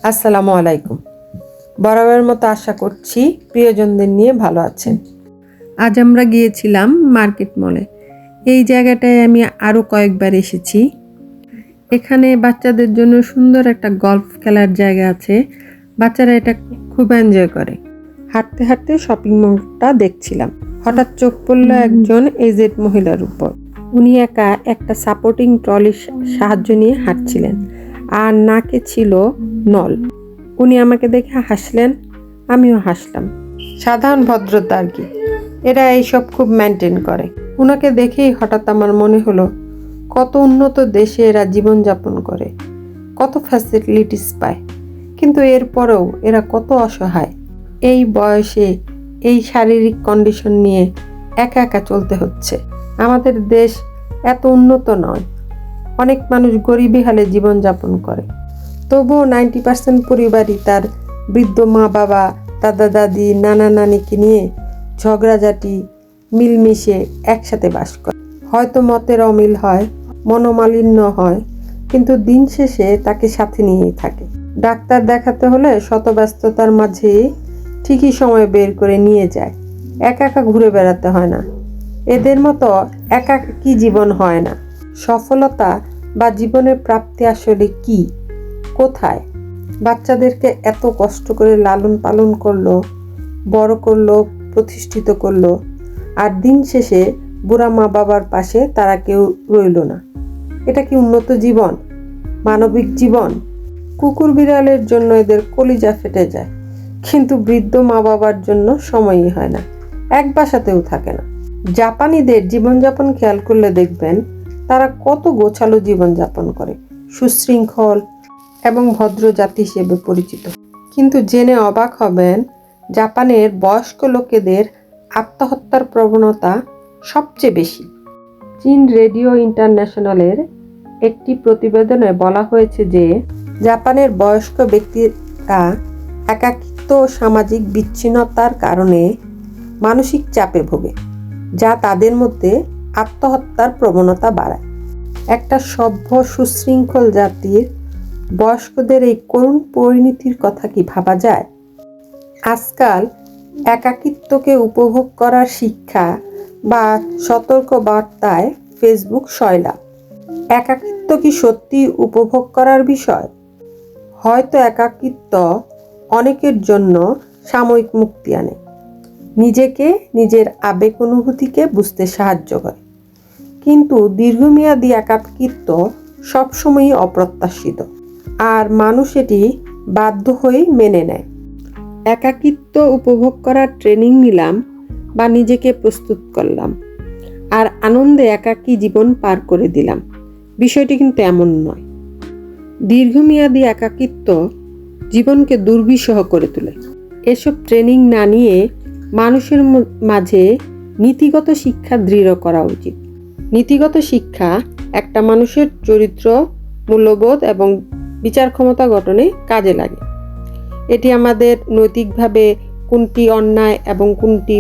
আসসালামু আলাইকুম। বরাবরের মতো আশা করছি প্রিয়জনদের নিয়ে ভালো আছেন। আজ আমরা গিয়েছিলাম মার্কেট মলে। এই জায়গাটায় আমি আরও কয়েকবার এসেছি। এখানে বাচ্চাদের জন্য সুন্দর একটা গল্ফ খেলার জায়গা আছে। বাচ্চারা এটা খুব এনজয় করে। হাঁটতে হাঁটতে শপিং মলটা দেখছিলাম। হঠাৎ চোখ পড়ল একজন এজেড মহিলার উপর। উনি একা একটা সাপোর্টিং ট্রলির সাহায্য নিয়ে হাঁটছিলেন, আর নাকে ছিল নল। উনি আমাকে দেখে হাসলেন, আমিও হাসলাম। সাধারণ ভদ্রতা আর কি, এরা এইসব খুব মেনটেন করে। ওনাকে দেখেই হঠাৎ আমার মনে হলো কত উন্নত দেশে এরা জীবনযাপন করে, কত ফ্যাসিলিটিস পায়, কিন্তু এরপরেও এরা কত অসহায়। এই বয়সে এই শারীরিক কন্ডিশন নিয়ে একা একা চলতে হচ্ছে। আমাদের দেশ এত উন্নত নয়, অনেক মানুষ গরিবী হালে জীবনযাপন করে, তবুও 90% পরিবারই তার বৃদ্ধ মা বাবা, দাদা দাদি, নানা নানিকে নিয়ে ঝগড়াঝাটি মিলমিশে একসাথে বাস করে। হয়তো মতের অমিল হয়, মনোমালিন্য হয়, কিন্তু দিন শেষে তাকে সাথে নিয়েই থাকে। ডাক্তার দেখাতে হলে শত ব্যস্ততার মাঝে ঠিকই সময় বের করে নিয়ে যায়। একা একা ঘুরে বেড়াতে হয় না। এদের মতো একাকী জীবন হয় না। সফলতা বা জীবনের প্রাপ্তি আসলে কি, কোথায়? বাচ্চাদেরকে এত কষ্ট করে লালন পালন করলো, বড় করলো, প্রতিষ্ঠিত করলো, আর দিন শেষে বুড়া মা বাবার পাশে তারা কেউ রইল না। এটা কি উন্নত জীবন, মানবিক জীবন? কুকুর বিড়ালের জন্য এদের কলিজা ফেটে যায়, কিন্তু বৃদ্ধ মা বাবার জন্য সময়ই হয় না, এক বাসাতেও থাকে না। জাপানিদের জীবনযাপন খেয়াল করলে দেখবেন তারা কত গোছালো জীবনযাপন করে, সুশৃঙ্খল এবং ভদ্র জাতি হিসেবে পরিচিত। কিন্তু জেনে অবাক হবেন, জাপানের বয়স্ক লোকেদের আত্মহত্যার প্রবণতা সবচেয়ে বেশি। চীন রেডিও ইন্টারন্যাশনালের একটি প্রতিবেদনে বলা হয়েছে যে জাপানের বয়স্ক ব্যক্তিরা একাকিত্ব ও সামাজিক বিচ্ছিন্নতার কারণে মানসিক চাপে ভোগে, যা তাদের মধ্যে আত্মহত্যার প্রবণতা বাড়ায়। একটা সভ্য সুশৃঙ্খল জাতির বয়স্কদের এই করুণ পরিণতির কথা কি ভাবা যায়? আজকাল একাকিত্বকে উপভোগ করার শিক্ষা বা সতর্ক বার্তায় ফেসবুক সয়লাব। একাকিত্ব কি সত্যি উপভোগ করার বিষয়? হয়তো একাকিত্ব অনেকের জন্য সাময়িক মুক্তি আনে, নিজেকে, নিজের আবেগ অনুভূতিকে বুঝতে সাহায্য করে, কিন্তু দীর্ঘমেয়াদী একাকিত্ব সবসময়ই অপ্রত্যাশিত, আর মানুষ এটি বাধ্য হয়েই মেনে নেয়। একাকিত্ব উপভোগ করার ট্রেনিং নিলাম বা নিজেকে প্রস্তুত করলাম, আর আনন্দে একাকী জীবন পার করে দিলাম, বিষয়টি কিন্তু এমন নয়। দীর্ঘমেয়াদী একাকিত্ব জীবনকে দুর্বিষহ করে তোলে। এসব ট্রেনিং না নিয়ে মানুষের মাঝে নীতিগত শিক্ষা দৃঢ় করা উচিত। নীতিগত শিক্ষা একটা মানুষের চরিত্র, মূল্যবোধ এবং বিচার ক্ষমতা গঠনে কাজে লাগে। এটি আমাদের নৈতিকভাবে কোনটি অন্যায় এবং কোনটি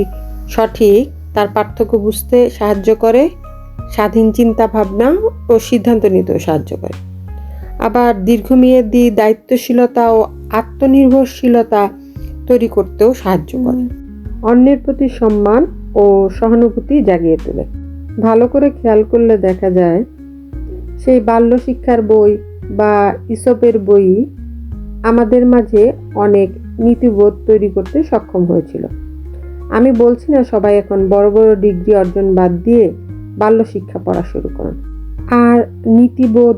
সঠিক তার পার্থক্য বুঝতে সাহায্য করে, স্বাধীন চিন্তা ভাবনা ও সিদ্ধান্ত নিতেও সাহায্য করে। আবার দীর্ঘমেয়াদী দায়িত্বশীলতা ও আত্মনির্ভরশীলতা তৈরি করতেও সাহায্য করে। অন্যের প্রতি সম্মান ও সহানুভূতি জাগিয়ে তোলে। ভালো করে খেয়াল করলে দেখা যায় সেই বাল্য শিক্ষার বই বা ইসপের বই আমাদের মাঝে অনেক নীতিবোধ তৈরি করতে সক্ষম হয়েছিল। আমি বলছি না সবাই এখন বড় বড় ডিগ্রি অর্জন বাদ দিয়ে বাল্য শিক্ষা পড়া শুরু করুন। আর নীতিবোধ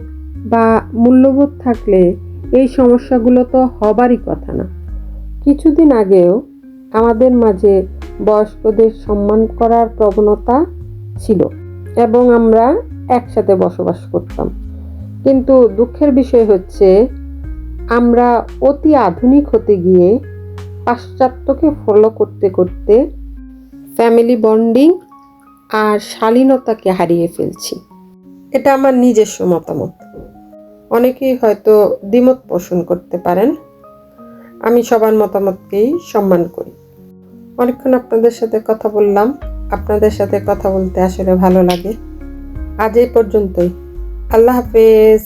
বা মূল্যবোধ থাকলে এই সমস্যাগুলো তো হবারই কথা না। কিছুদিন আগেও আমাদের মাঝে বয়স্কদের সম্মান করার প্রবণতা ছিল এবং আমরা একসাথে বসবাস করতাম, কিন্তু দুঃখের বিষয় হচ্ছে আমরা অতি আধুনিক হতে গিয়ে পাশ্চাত্যকে ফলো করতে করতে ফ্যামিলি বন্ডিং আর শালীনতাকে হারিয়ে ফেলছি। এটা আমার নিজস্ব মতামত, অনেকেই হয়তো দ্বিমত পোষণ করতে পারেন। আমি সবার মতামতকেই সম্মান করি। অনেকক্ষণ আপনাদের সাথে কথা বললাম, আপনাদের সাথে কথা বলতে আসলে ভালো লাগে। আজ এই পর্যন্তই। আল্লাহ হাফেজ।